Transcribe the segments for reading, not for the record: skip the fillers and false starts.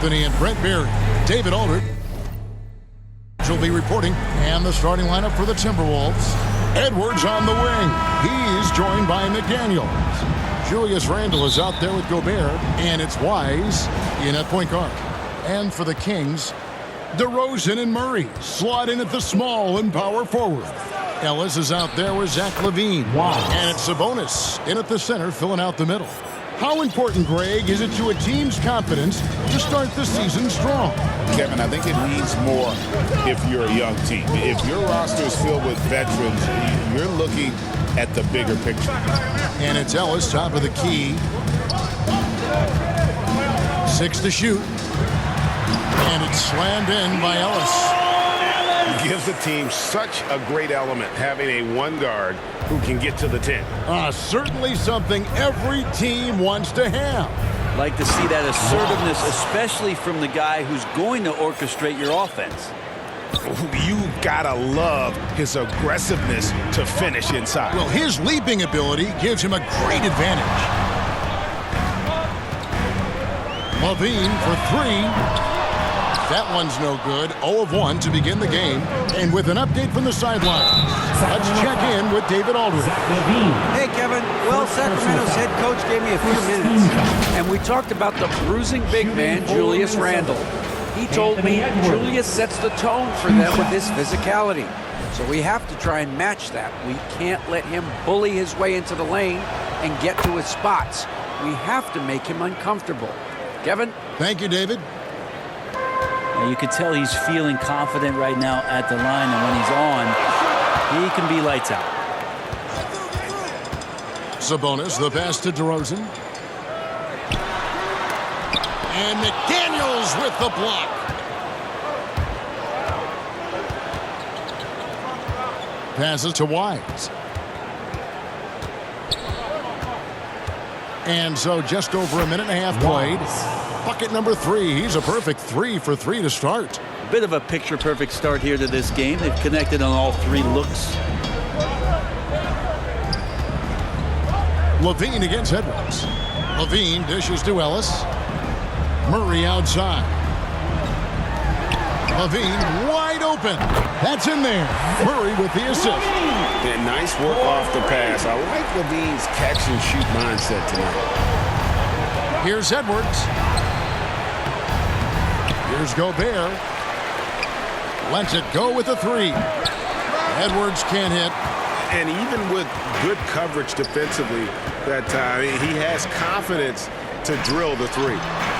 Anthony and Brent Berry. David Aldridge will be reporting, and the starting lineup for the Timberwolves. Edwards on the wing. He's joined by McDaniels. Julius Randle is out there with Gobert, and it's Wise in at point guard. And for the Kings, DeRozan and Murray slot in at the small and power forward. Ellis is out there with Zach LaVine. And it's Sabonis in at the center, filling out the middle. How important, Greg, is it to a team's confidence to start the season strong? Kevin, I think it means more if you're a young team. If your roster is filled with veterans, you're looking at the bigger picture. And it's Ellis, top of the key. 6 to shoot. And it's slammed in by Ellis. Gives the team such a great element having a one guard who can get to the 10. Certainly something every team wants to have. Like to see that assertiveness, especially from the guy who's going to orchestrate your offense. You gotta love his aggressiveness to finish inside. Well, his leaping ability gives him a great advantage. LaVine for 3. That one's no good. 0 of 1 to begin the game. And with an update from the sidelines, let's check in with David Aldridge. Hey, Kevin. Well, Sacramento's head coach gave me a few minutes, and we talked about the bruising big man, Julius Randle. He told me Julius sets the tone for them with his physicality. So we have to try and match that. We can't let him bully his way into the lane and get to his spots. We have to make him uncomfortable. Kevin? Thank you, David. You can tell he's feeling confident right now at the line, and when he's on, he can be lights out. Sabonis, the pass to DeRozan. And McDaniels with the block. Passes to Wise. And so just over a minute and a half played. Bucket number 3. He's a perfect 3 for 3 to start. A bit of a picture-perfect start here to this game. They've connected on all 3 looks. LaVine against Edwards. LaVine dishes to Ellis. Murray outside. LaVine wide open. That's in there. Murray with the assist. Yeah, nice work off the pass. I like LaVine's catch-and-shoot mindset tonight. Here's Edwards. Here's Gobert. Lets it go with a 3. Edwards can't hit. And even with good coverage defensively that time, he has confidence to drill the 3.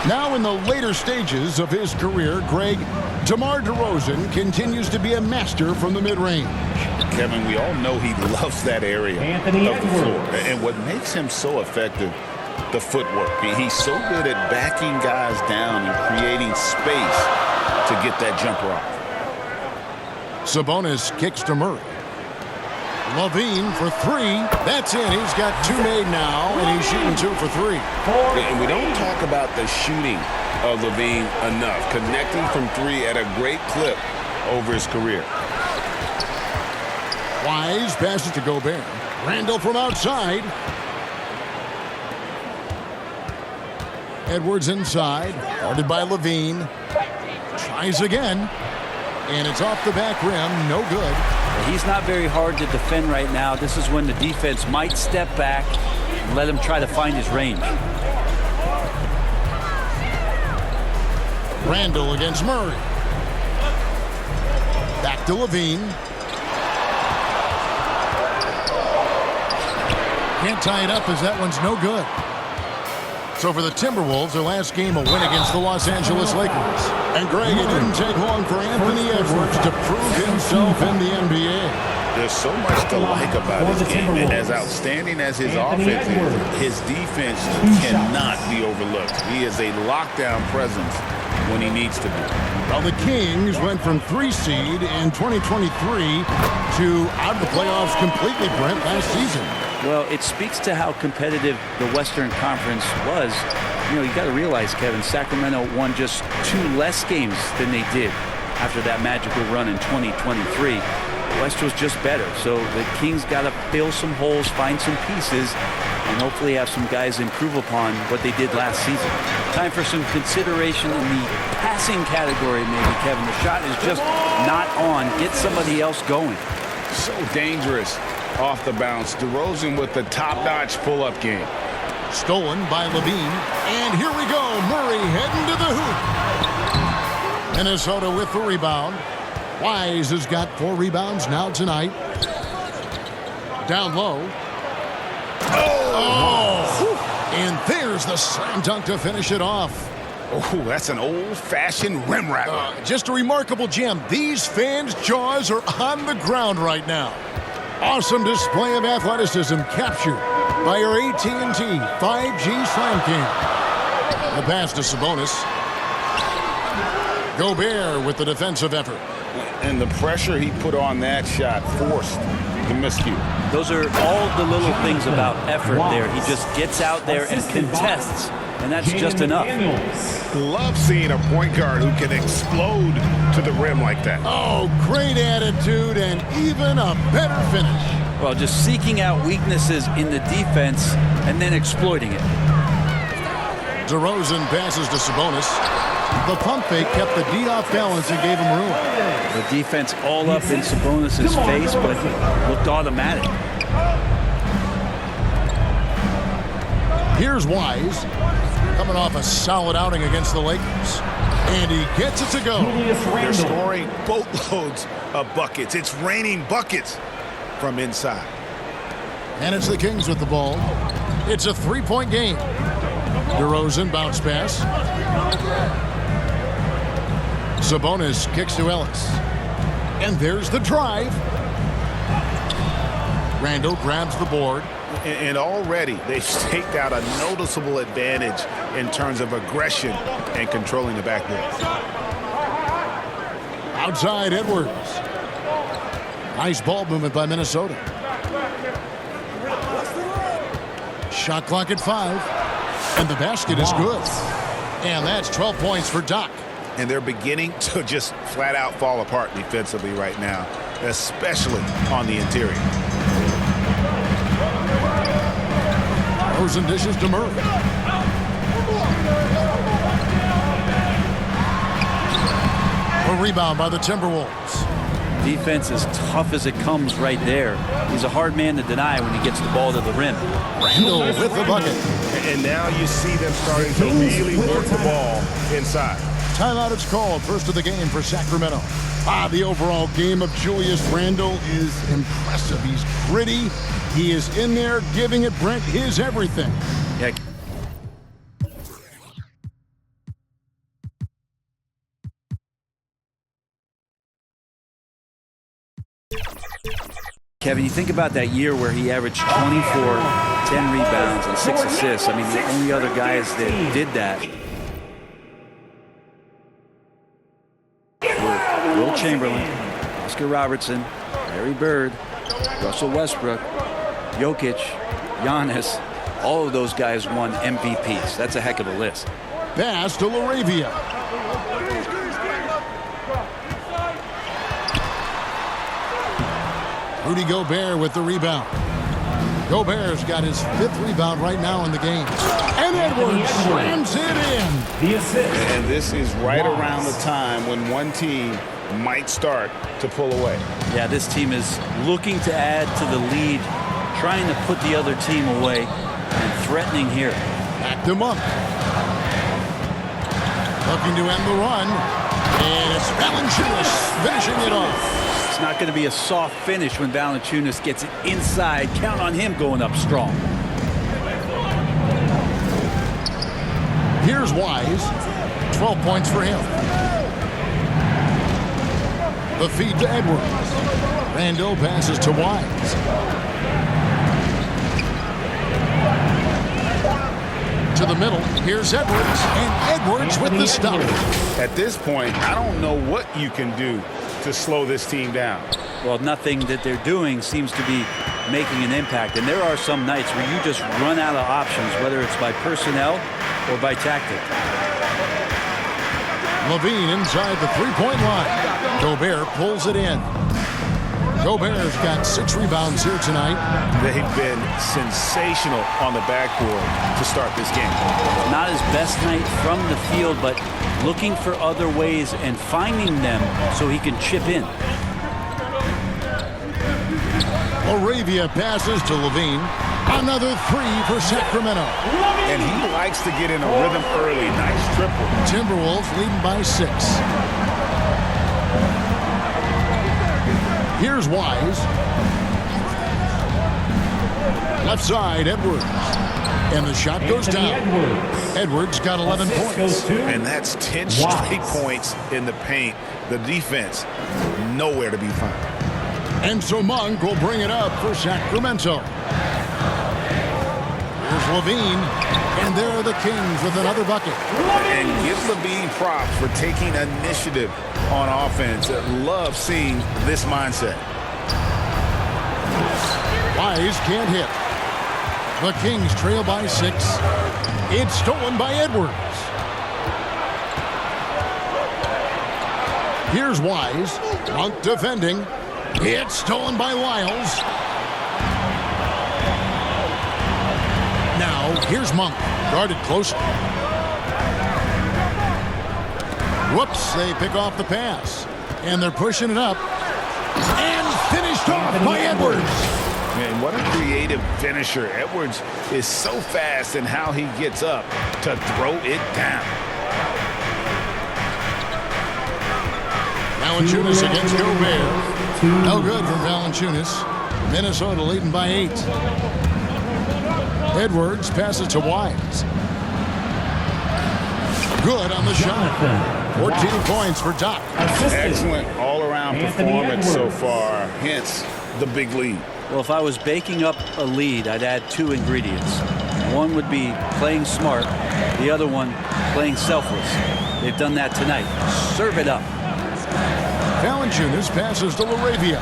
Now in the later stages of his career, Greg, DeMar DeRozan continues to be a master from the mid-range. Kevin, we all know he loves that area of the floor. And what makes him so effective, the footwork. He's so good at backing guys down and creating space to get that jumper off. Sabonis kicks to Murray. LaVine for 3. That's in. He's got 2 made now, and he's shooting 2 for 3. And we don't talk about the shooting of LaVine enough. Connecting from 3 at a great clip over his career. Wise passes to Gobert. Randle from outside. Edwards inside. Guarded by LaVine. Tries again. And it's off the back rim. No good. He's not very hard to defend right now. This is when the defense might step back and let him try to find his range. Randle against Murray. Back to LaVine. Can't tie it up as that one's no good. So for the Timberwolves, their last game a win against the Los Angeles Lakers. And Greg, it didn't take long for Anthony Edwards to prove himself in the NBA. There's so much to like about his game. As outstanding as his offense is, his defense cannot be overlooked. He is a lockdown presence when he needs to be. Well, the Kings went from 3 seed in 2023 to out of the playoffs completely, Brent, last season. Well, it speaks to how competitive the Western Conference was. You know, you got to realize, Kevin, Sacramento won just 2 less games than they did after that magical run in 2023. The West was just better. So the Kings got to fill some holes, find some pieces, and hopefully have some guys improve upon what they did last season. Time for some consideration in the passing category, maybe, Kevin. The shot is just not on. Get somebody else going. So dangerous off the bounce. DeRozan with the top-notch pull-up game. Stolen by Levine. And here we go. Murray heading to the hoop. Minnesota with the rebound. Wise has got 4 rebounds now tonight. Down low. Oh! And there's the slam dunk to finish it off. Oh, that's an old-fashioned rim wrap. Just a remarkable gem. These fans' jaws are on the ground right now. Awesome display of athleticism captured by our AT&T 5G Slam King. The pass to Sabonis. Gobert with the defensive effort. And the pressure he put on that shot forced the miscue. Those are all the little things about effort there. He just gets out there and contests, and that's just enough. Love seeing a point guard who can explode to the rim like that. Oh, great attitude and even a better finish. Well, just seeking out weaknesses in the defense and then exploiting it. DeRozan passes to Sabonis. The pump fake kept the D off balance and gave him room. The defense all up in Sabonis' face, but looked automatic. Here's Wise, coming off a solid outing against the Lakers. And he gets it to go. They're scoring boatloads of buckets. It's raining buckets from inside. And it's the Kings with the ball. It's a 3-point game. DeRozan bounce pass. Sabonis kicks to Ellis. And there's the drive. Randall grabs the board. And already they've staked out a noticeable advantage in terms of aggression and controlling the backboard. Outside Edwards. Nice ball movement by Minnesota. Shot clock at 5. And the basket is good. And that's 12 points for Doc. And they're beginning to just flat out fall apart defensively right now, especially on the interior. Rosen dishes to Murray. A rebound by the Timberwolves. Defense as tough as it comes right there. He's a hard man to deny when he gets the ball to the rim. Randall with the bucket. And now you see them starting to really work the ball inside. Timeout is called. First of the game for Sacramento. The overall game of Julius Randle is impressive. He's gritty. He is in there giving it, Brent, his everything. Yeah. Kevin, you think about that year where he averaged 24, 10 rebounds, and 6 assists. I mean, the only other guys that did that were Will Chamberlain, Oscar Robertson, Larry Bird, Russell Westbrook, Jokic, Giannis. All of those guys won MVPs. That's a heck of a list. Pass to LaRavia. Rudy Gobert with the rebound. Gobert's got his 5th rebound right now in the game. And Edwards slams it in. And this is right around the time when one team might start to pull away. Yeah, this team is looking to add to the lead, trying to put the other team away, and threatening here. Backed him up. Looking to end the run. And it's Valanciunas finishing it off. It's not going to be a soft finish when Valanciunas gets it inside. Count on him going up strong. Here's Wise. 12 points for him. The feed to Edwards. Randall passes to Wise. To the middle. Here's Edwards. And Edwards with the stop. At this point, I don't know what you can do to slow this team down. Well, nothing that they're doing seems to be making an impact. And there are some nights where you just run out of options, whether it's by personnel or by tactic. Levine inside the 3-point line. Gobert pulls it in. Gobert's got 6 rebounds here tonight. They've been sensational on the backboard to start this game. Not his best night from the field, but looking for other ways and finding them so he can chip in. Laravia passes to Levine. Another 3 for Sacramento. And he likes to get in a rhythm early. Nice triple. Timberwolves leading by 6. Here's Wise. Left side, Edwards. And the shot goes down. Edwards got 11 points. And that's 10 straight points in the paint. The defense, nowhere to be found. And so Monk will bring it up for Sacramento. Here's Levine. And there are the Kings with another bucket. And give Levine props for taking initiative on offense. Love seeing this mindset. Wise can't hit. The Kings trail by 6. It's stolen by Edwards. Here's Wise. Monk defending. It's stolen by Lyles. Now, here's Monk. Guarded closely. Whoops, they pick off the pass. And they're pushing it up. And finished off by Edwards. Man, what a creative finisher. Edwards is so fast in how he gets up to throw it down. Valanciunas against Gobert. No good for Valanciunas. Minnesota leading by 8. Edwards passes to Wise. Good on the shot. 14 points for Doc. Excellent all-around performance so far, hence the big lead. Well, if I was baking up a lead, I'd add 2 ingredients. One would be playing smart. The other one, playing selfless. They've done that tonight. Serve it up. Valanciunas passes to Laravia.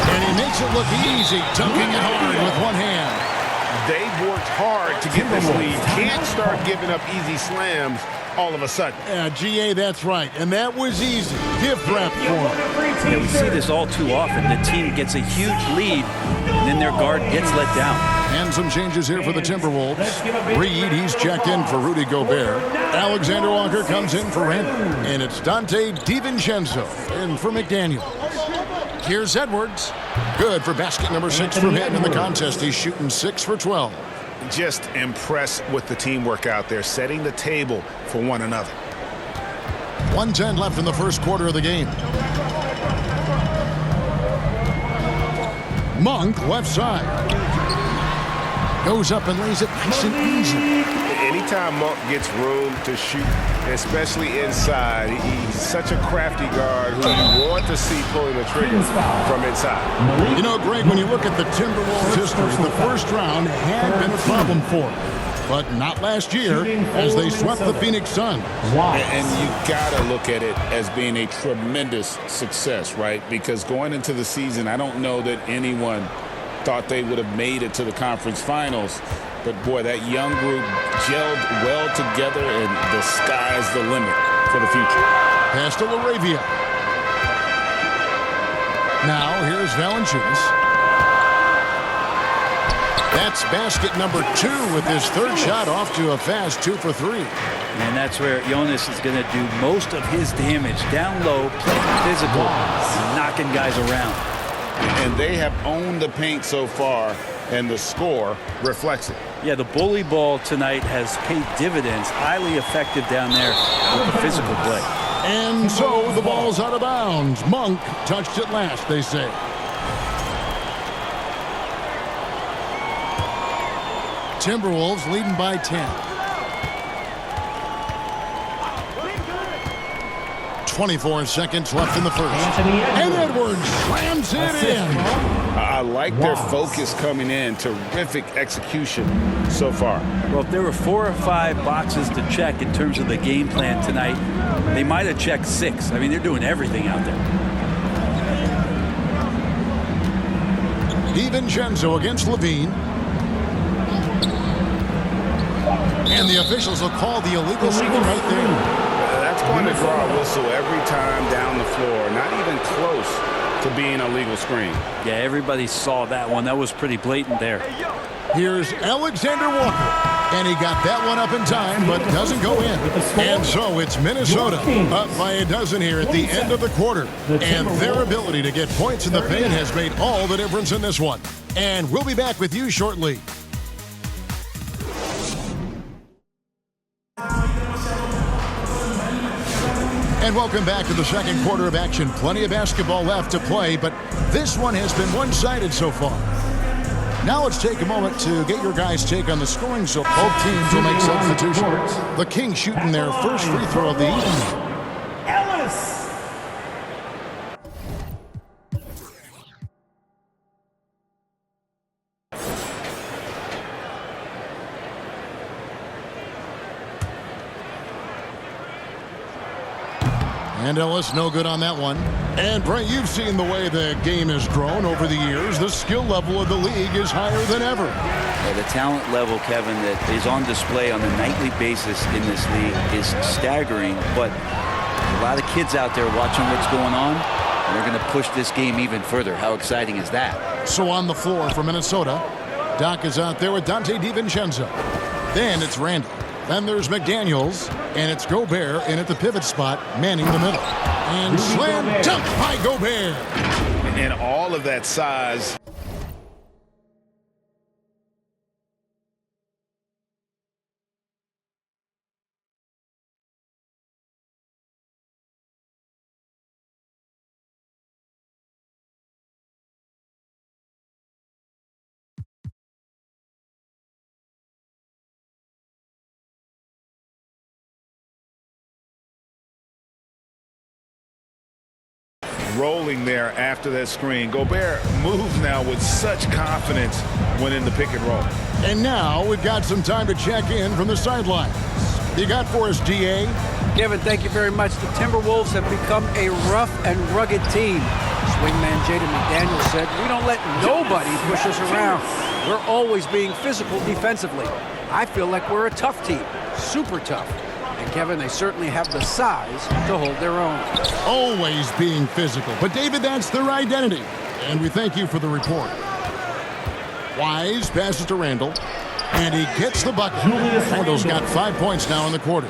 And he makes it look easy, dunking it hard with one hand. They've worked hard to get this lead. Can't start giving up easy slams all of a sudden. Yeah, GA, that's right. And that was easy. Gift wrap for him. Yeah, we see this all too often. The team gets a huge lead, and then their guard gets let down. And some changes here for the Timberwolves. Reed, he's checked in for Rudy Gobert. Alexander Walker comes in for Randall. And it's Dante DiVincenzo in for McDaniel. Here's Edwards. Good for basket number 6 from him in the contest. He's shooting 6 for 12. Just impressed with the teamwork out there, setting the table for one another. 1:10 left in the first quarter of the game. Monk, left side. Goes up and lays it nice and easy. Anytime Monk gets room to shoot, especially inside, he's such a crafty guard who you want to see pulling the trigger from inside. You know, Greg, when you look at the Timberwolves history, the first round had been a problem for them. But not last year, as they swept the Phoenix Suns. And you gotta look at it as being a tremendous success, right? Because going into the season, I don't know that anyone thought they would have made it to the conference finals. But boy, that young group gelled well together, and the sky's the limit for the future. Pass to Laravia. Now here's Valanciunas. That's basket number 2 with his third shot off to a fast 2 for 3. And that's where Jonas is going to do most of his damage. Down low, playing physical, knocking guys around. And they have owned the paint so far, and the score reflects it. Yeah, the bully ball tonight has paid dividends. Highly effective down there with the physical play. And so the ball's out of bounds. Monk touched it last, they say. Timberwolves leading by 10. 24 seconds left in the first. And Edwards slams it in. I like their focus coming in. Terrific execution so far. Well, if there were 4 or 5 boxes to check in terms of the game plan tonight, they might have checked 6. I mean, they're doing everything out there. DiVincenzo against Levine. And the officials will call the illegal score right there. That's going to draw a whistle every time down the floor. Not even close to being a legal screen. Yeah, everybody saw that one. That was pretty blatant there. Here's Alexander Walker. And he got that one up in time, but doesn't go in. And so it's Minnesota up by a dozen here at the end of the quarter. And their ability to get points in the paint has made all the difference in this one. And we'll be back with you shortly. And welcome back to the second quarter of action. Plenty of basketball left to play, but this one has been one-sided so far. Now let's take a moment to get your guys' take on the scoring. So both teams will make substitutions. The Kings shooting their first free throw of the evening. And Ellis no good on that one. And Brent, you've seen the way the game has grown over the years. The skill level of the league is higher than ever. Yeah, the talent level, Kevin, that is on display on a nightly basis in this league is staggering. But a lot of kids out there watching what's going on, and they're going to push this game even further. How exciting is that? So on the floor for Minnesota, Doc is out there with Dante DiVincenzo. Then it's Randall. Then there's McDaniels, and it's Gobert in at the pivot spot, manning the middle. And slam dunk by Gobert. And all of that size. Rolling there after that screen. Gobert moves now with such confidence when in the pick and roll. And now we've got some time to check in from the sidelines. You got for us, DA? Kevin, thank you very much. The Timberwolves have become a rough and rugged team. Swingman Jaden McDaniels said, "We don't let nobody push us around. We're always being physical defensively. I feel like we're a tough team, super tough." And Kevin, they certainly have the size to hold their own. Always being physical. But David, that's their identity. And we thank you for the report. Wise passes to Randall. And he gets the bucket. Randall's got 5 points now in the quarter.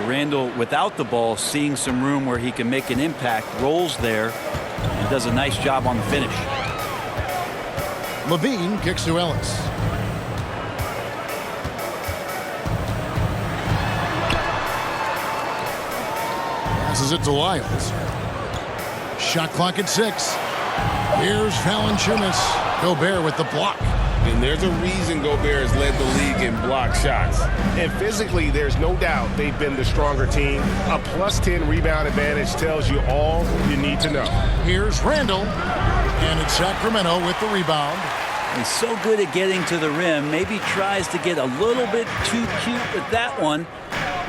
Randall, without the ball, seeing some room where he can make an impact, rolls there, and does a nice job on the finish. Levine kicks to Ellis. Passes it to Lyles. Shot clock at 6. Here's Valanciunas. Gobert with the block. And there's a reason Gobert has led the league in block shots. And physically, there's no doubt they've been the stronger team. A +10 rebound advantage tells you all you need to know. Here's Randall. And it's Sacramento with the rebound. He's so good at getting to the rim. Maybe tries to get a little bit too cute with that one.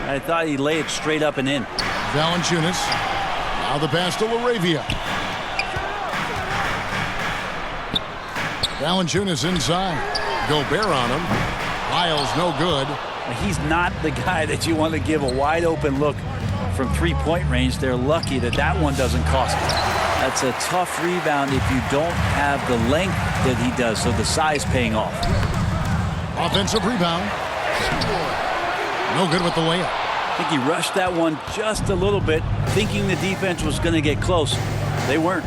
I thought he'd lay it straight up and in. Valanciunas. Now the pass to LaRavia. Valanciunas inside. Gobert on him. Lyles no good. He's not the guy that you want to give a wide open look from three-point range. They're lucky that that one doesn't cost them. That's a tough rebound if you don't have the length that he does, so the size paying off. Offensive rebound. No good with the layup. I think he rushed that one just a little bit, thinking the defense was going to get close. They weren't.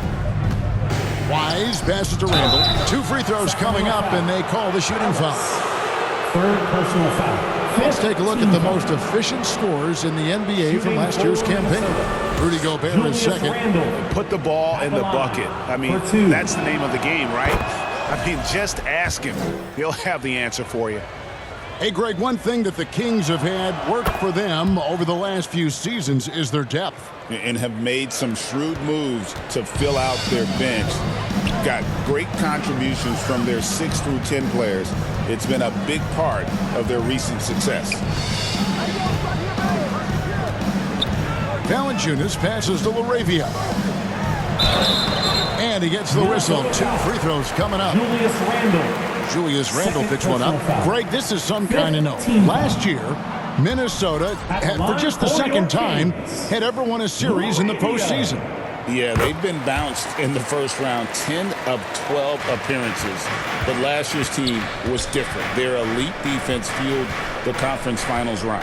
Wise passes to Randall. 2 free throws coming up, and they call the shooting foul. Third personal foul. Let's take a look at the most efficient scorers in the NBA from last year's campaign. Rudy Gobert is second. Put the ball in the bucket. I mean, that's the name of the game, right? I mean, just ask him. He'll have the answer for you. Hey, Greg, one thing that the Kings have had work for them over the last few seasons is their depth. And have made some shrewd moves to fill out their bench. Got great contributions from their 6 through 10 players. It's been a big part of their recent success. Valanciunas passes to LaRavia. And he gets the whistle. 2 free throws coming up. Julius Randle picks one up. Greg, this is some kind of note. Last year, Minnesota, for just the second time, had ever won a series in the postseason. Yeah, they've been bounced in the first round, 10 of 12 appearances. But last year's team was different. Their elite defense fueled the conference finals run.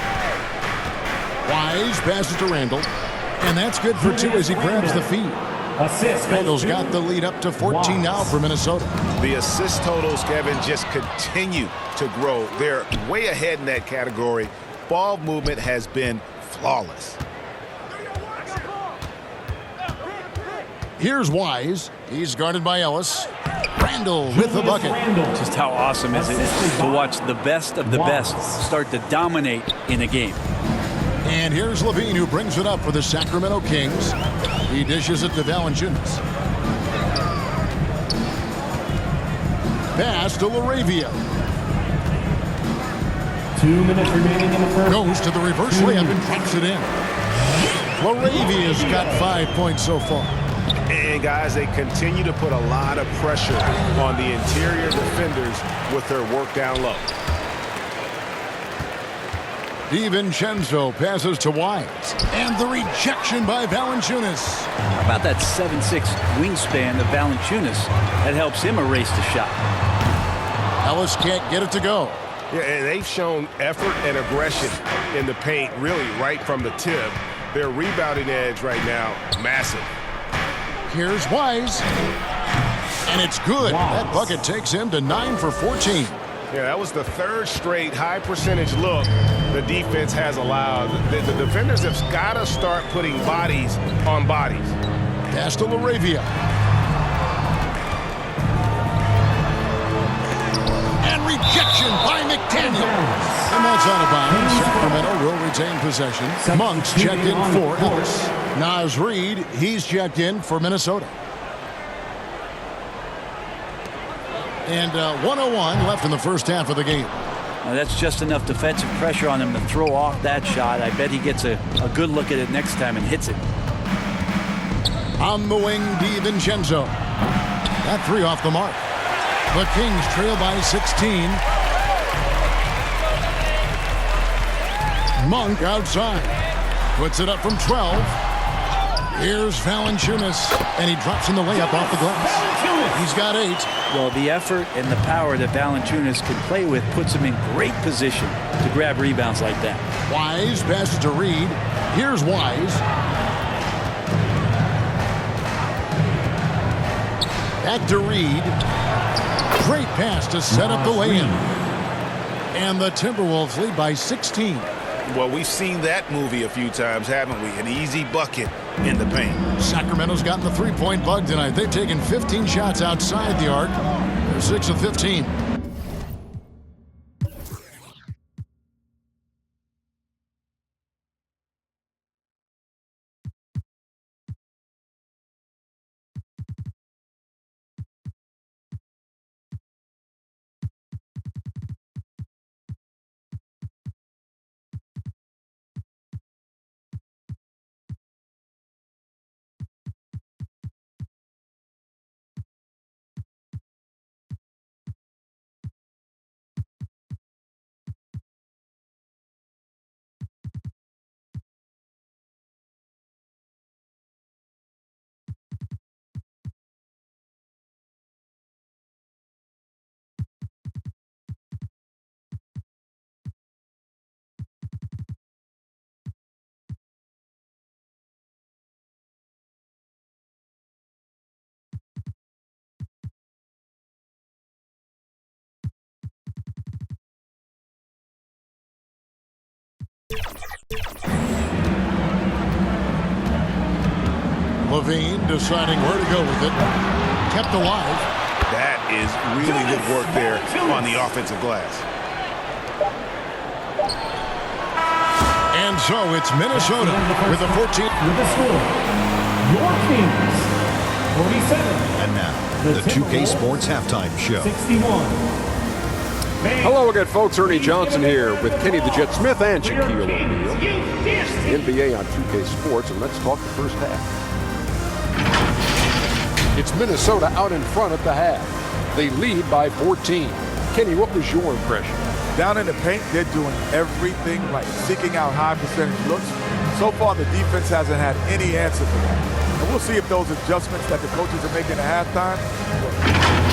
Wise passes to Randall, and that's good for 2 as he grabs the feed. Randall's got the lead up to 14 now for Minnesota. The assist totals, Kevin, just continue to grow. They're way ahead in that category. Ball movement has been flawless. Here's Wise. He's guarded by Ellis. Randall with the bucket. Just how awesome is it to watch the best of the best start to dominate in a game. And here's Levine, who brings it up for the Sacramento Kings. He dishes it to Valanciunas. Pass to LaRavia. 2 minutes remaining in the first. Goes to the reverse layup and drops it in. LaRavia's got 5 points so far. And, guys, they continue to put a lot of pressure on the interior defenders with their work down low. DiVincenzo passes to Wise. And the rejection by Valanciunas. How about that 7'6" wingspan of Valanciunas? That helps him erase the shot. Ellis can't get it to go. Yeah, and they've shown effort and aggression in the paint, really right from the tip. Their rebounding edge right now, massive. Here's Wise. And it's good. That bucket takes him to 9 for 14. Yeah, that was the third straight high percentage look the defense has allowed. The defenders have got to start putting bodies on bodies. Pass to LaRavia. And rejection by McDaniels. And that's out of bounds. Sacramento will retain possession. Monk's checked in for Ellis. Naz Reid, he's checked in for Minnesota. And 1:01 left in the first half of the game. Now that's just enough defensive pressure on him to throw off that shot. I bet he gets a good look at it next time and hits it. On the wing, DiVincenzo. That 3 off the mark. The Kings trail by 16. Monk outside. Puts it up from 12. Here's Valanciunas. And he drops in the layup off the glass. He's got 8. Well, the effort and the power that Valanciunas can play with puts him in great position to grab rebounds like that. Wise passes to Reid. Here's Wise. Back to Reid. Great pass to set up the lay-in. And the Timberwolves lead by 16. Well, we've seen that movie a few times, haven't we? An easy bucket in the paint. Sacramento's gotten the three-point bug tonight. They've taken 15 shots outside the arc. They're 6 of 15. Levine deciding where to go with it. Kept alive. That is really good work there on the offensive glass. And so it's Minnesota with a 14. With the score, your Kings, 47. And now, the 2K Sports Halftime Show. 61. Hello again, folks. Ernie Johnson here with Kenny the Jet Smith and Shaquille O'Neal. The NBA on 2K Sports, and let's talk the first half. It's Minnesota out in front at the half. They lead by 14. Kenny, what was your impression? Down in the paint, they're doing everything right, seeking out high percentage looks. So far, the defense hasn't had any answer for that. And we'll see if those adjustments that the coaches are making at halftime work.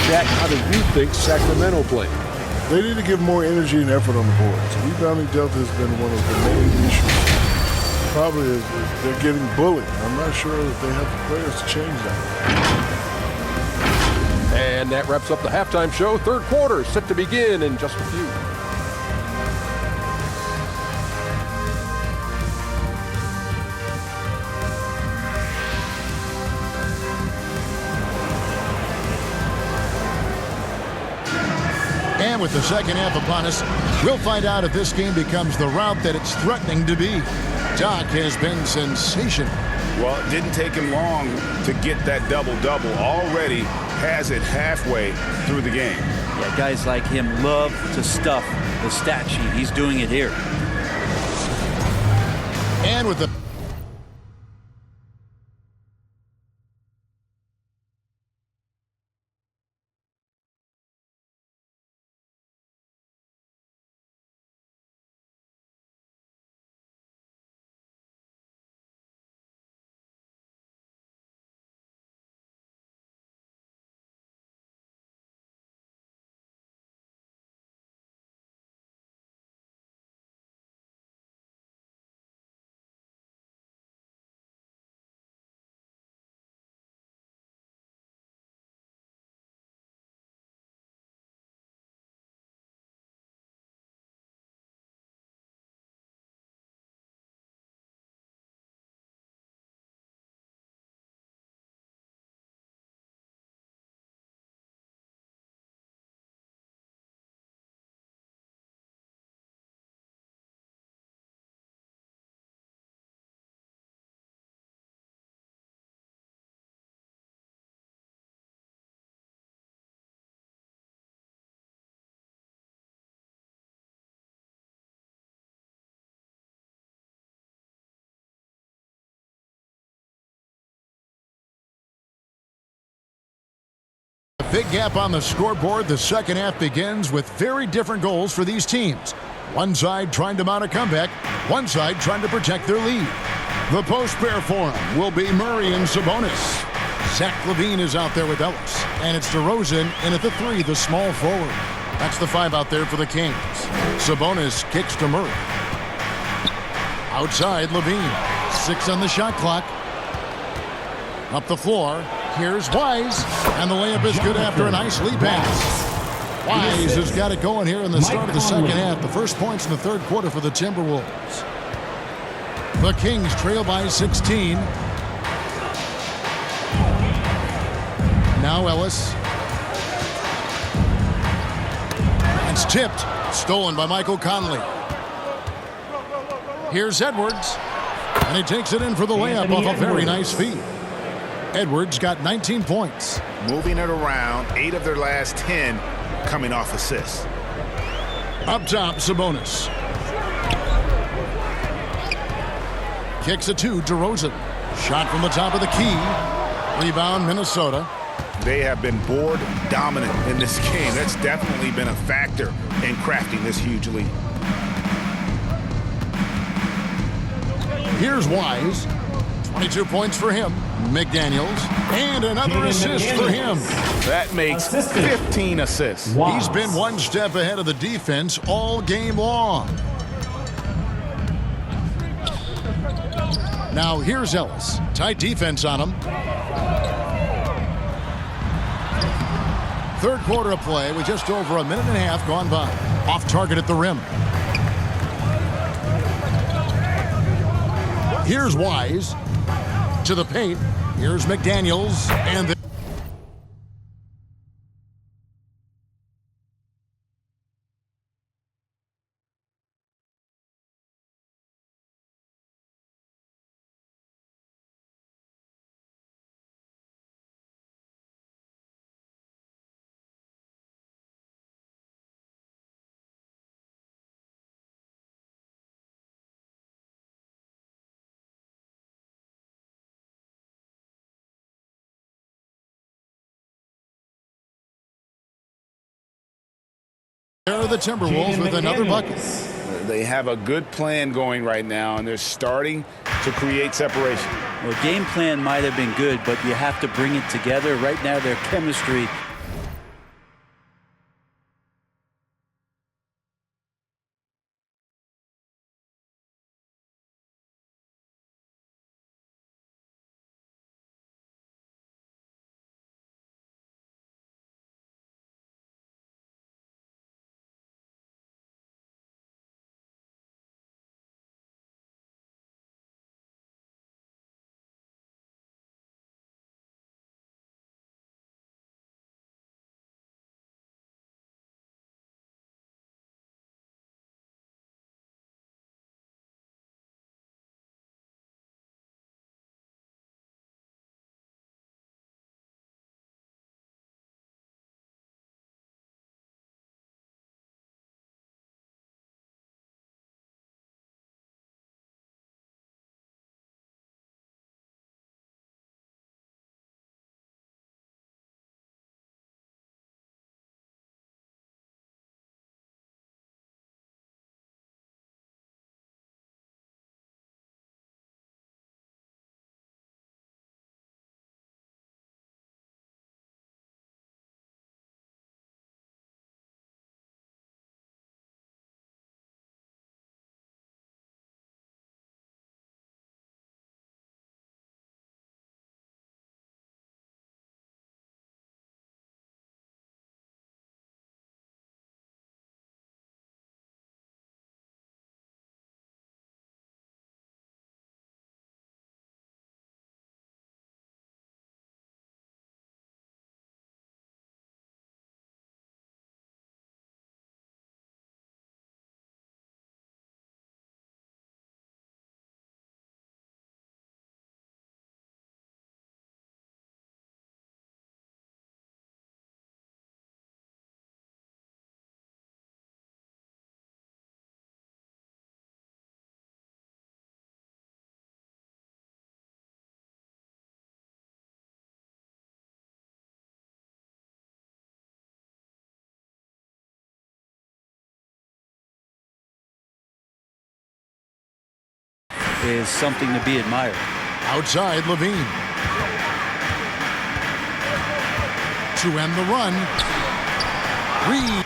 Jack, how do you think Sacramento played? They need to give more energy and effort on the boards. Rebounding depth has been one of the main issues. Probably is they're getting bullied. I'm not sure if they have the players to change that. And that wraps up the halftime show. Third quarter set to begin in just a few. And with the second half upon us, we'll find out if this game becomes the route that it's threatening to be. Doc has been sensational. Well, it didn't take him long to get that double-double. Already has it halfway through the game. Yeah, guys like him love to stuff the stat sheet. He's doing it here. And with the big gap on the scoreboard. The second half begins with very different goals for these teams. One side trying to mount a comeback, one side trying to protect their lead. The post pair for him will be Murray and Sabonis. Zach LaVine is out there with Ellis, and it's DeRozan in at the 3, the small forward. That's the 5 out there for the Kings. Sabonis kicks to Murray. Outside, LaVine. 6 on the shot clock. Up the floor. Here's Wise, and the layup is good after a nice lead pass. Wise has got it going here in the start of the second half. The first points in the third quarter for the Timberwolves. The Kings trail by 16. Now Ellis. It's tipped. Stolen by Michael Conley. Here's Edwards. And he takes it in for the layup off a very nice feed. Edwards got 19 points. Moving it around, 8 of their last 10 coming off assists. Up top, Sabonis. Kicks it to DeRozan. Shot from the top of the key. Rebound, Minnesota. They have been board dominant in this game. That's definitely been a factor in crafting this huge lead. Here's Wise. 22 points for him. McDaniels. And another assist for him. That makes 15 assists. He's been one step ahead of the defense all game long. Now here's Ellis. Tight defense on him. Third quarter of play with just over a minute and a half gone by. Off target at the rim. Here's Wise. To the paint. Here's McDaniels. And There are the Timberwolves with another bucket. They have a good plan going right now, and they're starting to create separation. Well, game plan might have been good, but you have to bring it together. Right now, their chemistry is something to be admired. Outside, Levine. To end the run, Reed.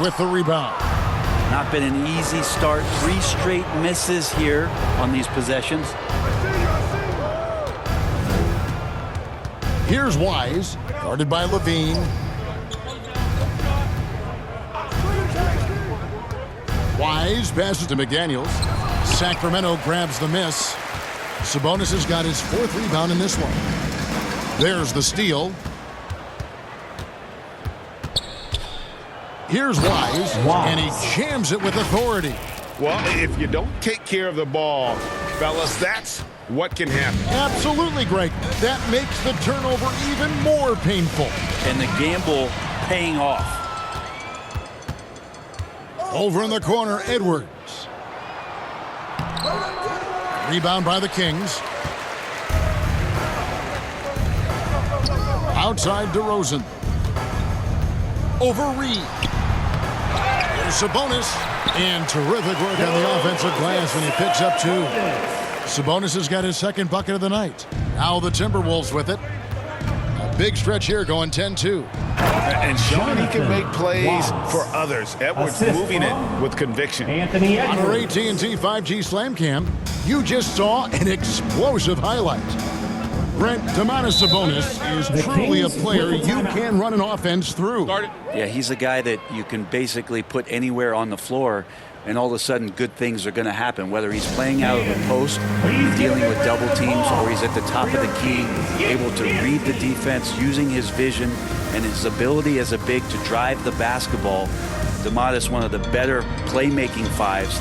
With the rebound. Not been an easy start. 3 straight misses here on these possessions. Here's Wise, guarded by Levine. Wise passes to McDaniels. Sacramento grabs the miss. Sabonis has got his 4th rebound in this one. There's the steal. Here's Wise, and he jams it with authority. Well, if you don't take care of the ball, fellas, that's what can happen. Absolutely, Greg. That makes the turnover even more painful. And the gamble paying off. Over in the corner, Edwards. Rebound by the Kings. Outside DeRozan. Over Reed. There's Sabonis. And terrific work on the offensive glass when he picks up 2. Sabonis has got his 2nd bucket of the night. Now the Timberwolves with it. A big stretch here going 10-2. And showing he can make plays for others. Edwards moving it with conviction. On our AT&T 5G Slam Cam, you just saw an explosive highlight. Brent, Domantas Sabonis is truly a player you can run an offense through. Yeah, he's a guy that you can basically put anywhere on the floor, and all of a sudden good things are going to happen, whether he's playing out of the post, dealing with double teams, or he's at the top of the key, able to read the defense, using his vision and his ability as a big to drive the basketball. Domantas, one of the better playmaking 5s.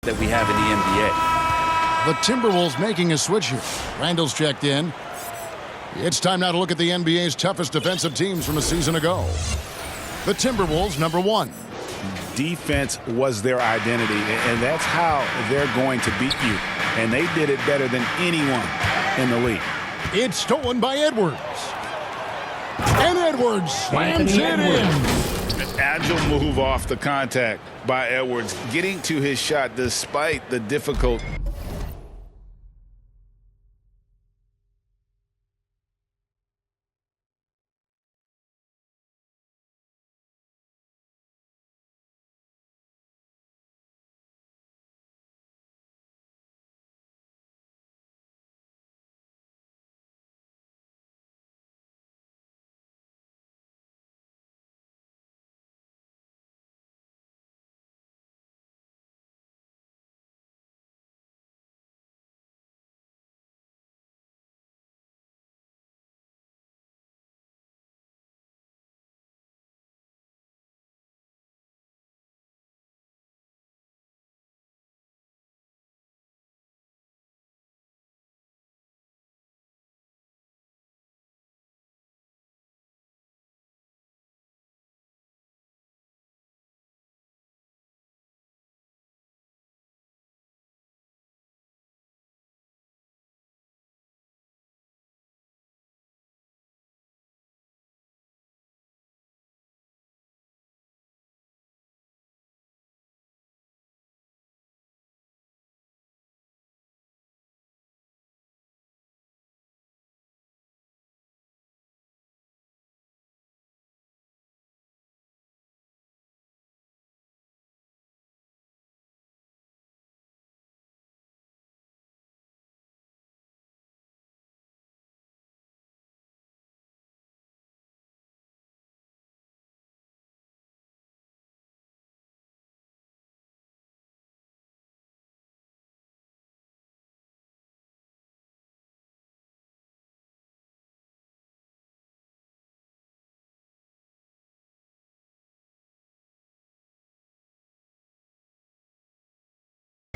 that we have in the NBA. The Timberwolves making a switch here. Randall's checked in. It's time now to look at the NBA's toughest defensive teams from a season ago. The Timberwolves, number 1. Defense was their identity, and that's how they're going to beat you. And they did it better than anyone in the league. It's stolen by Edwards. And Edwards slams it in. An agile move off the contact by Edwards, getting to his shot despite the difficult.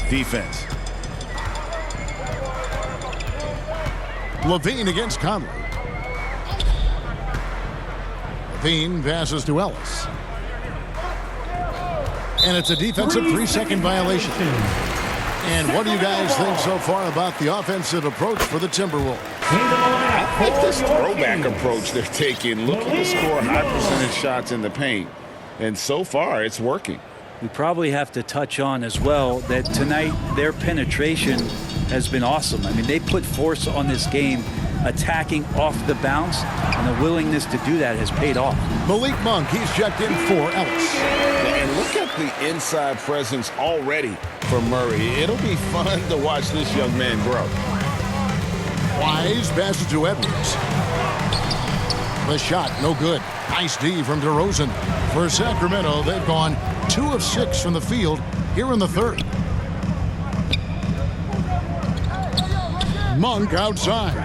Defense. Levine against Conley. Levine passes to Ellis. And it's a defensive 3-second violation. And what do you guys think so far about the offensive approach for the Timberwolves? I like this throwback approach they're taking, looking to score high percentage shots in the paint. And so far, it's working. We probably have to touch on as well that tonight their penetration has been awesome. I mean, they put force on this game, attacking off the bounce, and the willingness to do that has paid off. Malik Monk, he's checked in for Ellis. And look at the inside presence already for Murray. It'll be fun to watch this young man grow. Wise passes to Edwards. The shot, no good. Nice D from DeRozan. For Sacramento, they've gone 2 of 6 from the field here in the third. Monk outside.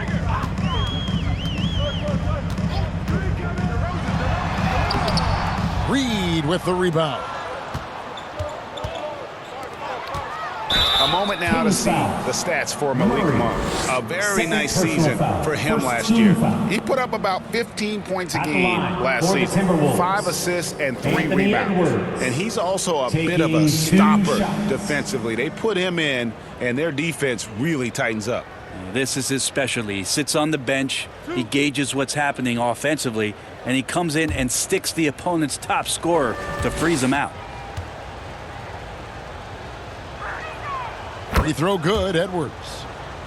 Reed with the rebound. A moment now to see the stats for Malik Monk. A very nice season for him last year. He put up about 15 points a game last season, 5 assists and 3 rebounds. And he's also a bit of a stopper defensively. They put him in, and their defense really tightens up. This is his specialty. He sits on the bench, he gauges what's happening offensively, and he comes in and sticks the opponent's top scorer to freeze him out. Free throw good, Edwards.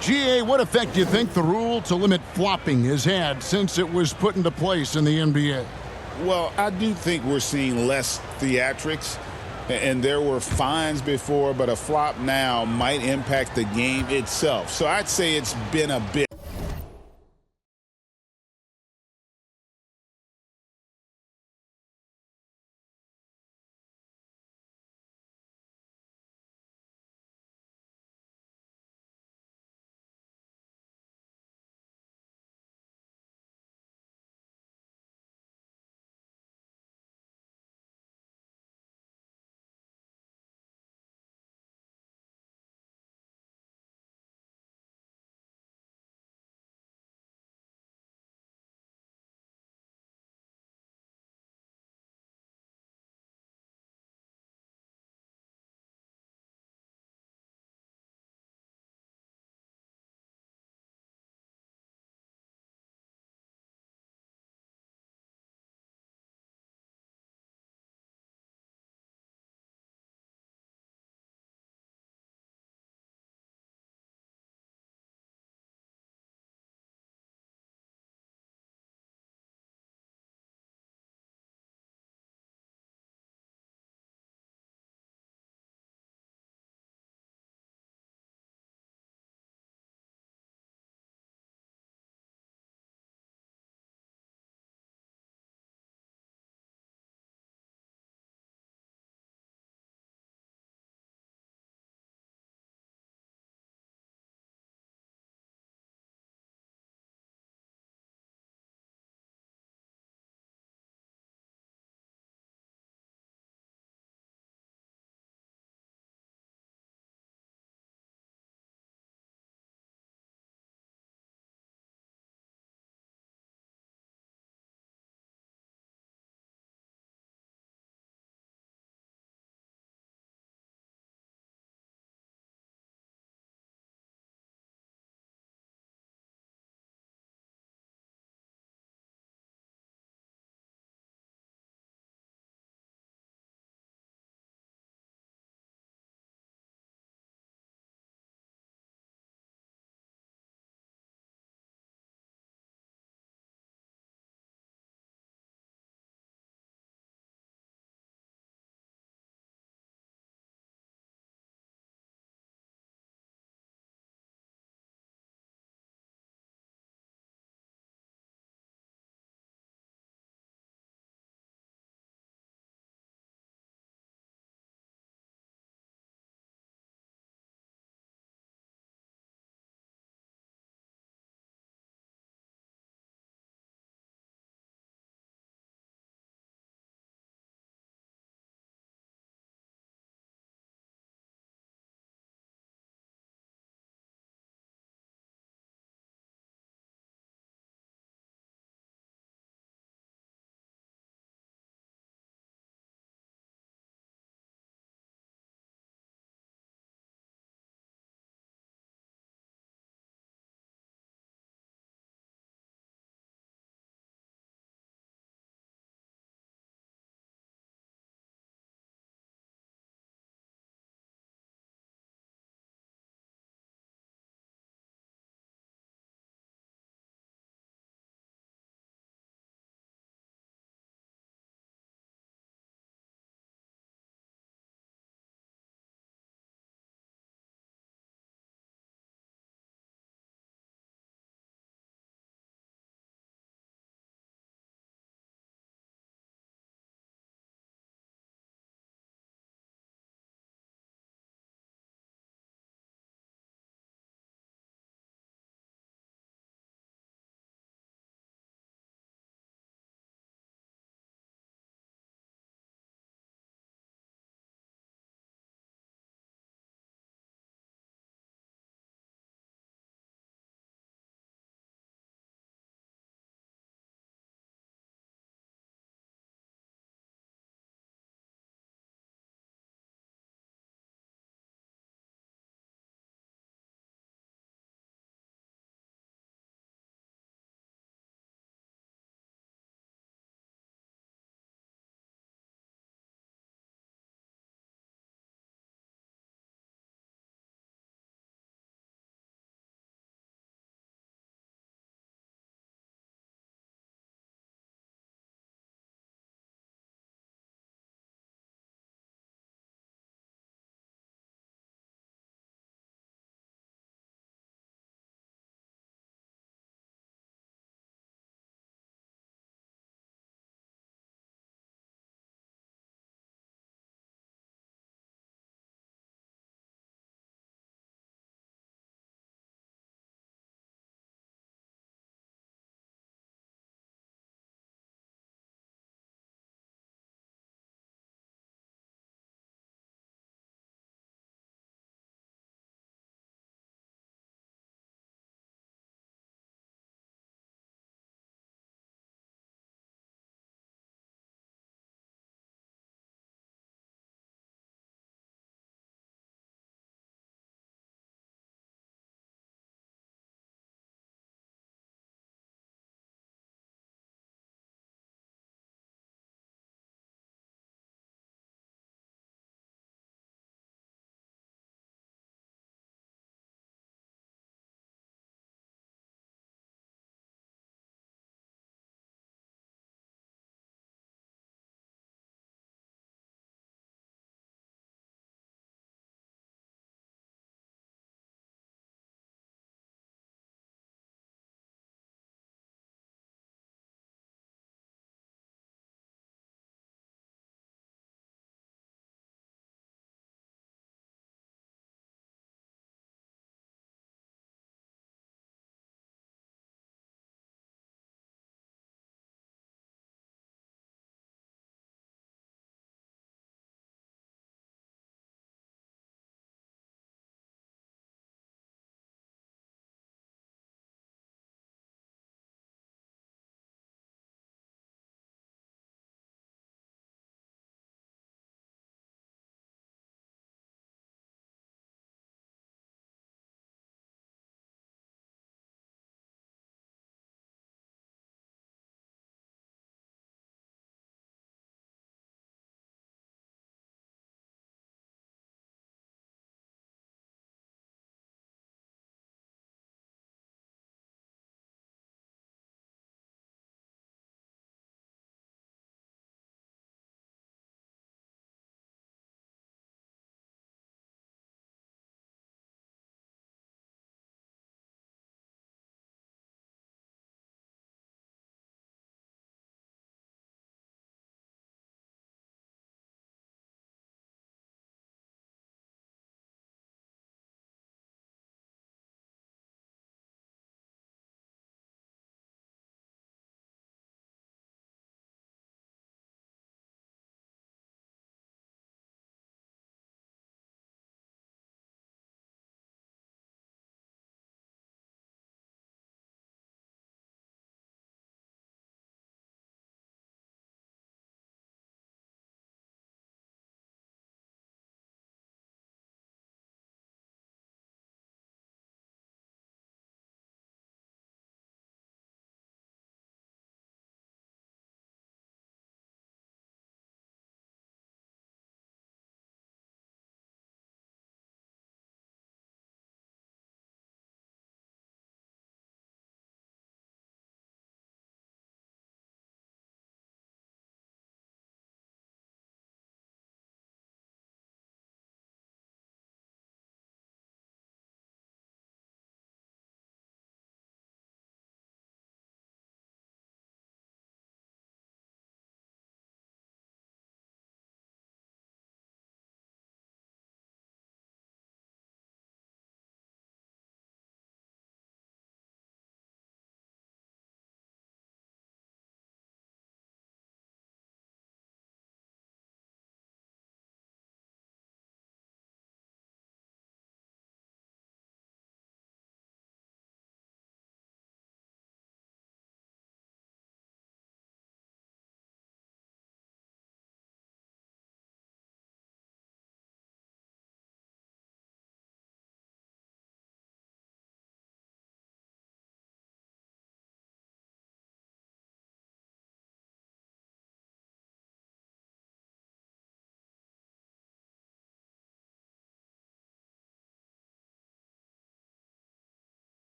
GA, what effect do you think the rule to limit flopping has had since it was put into place in the NBA? Well, I do think we're seeing less theatrics, and there were fines before, but a flop now might impact the game itself. So I'd say it's been a bit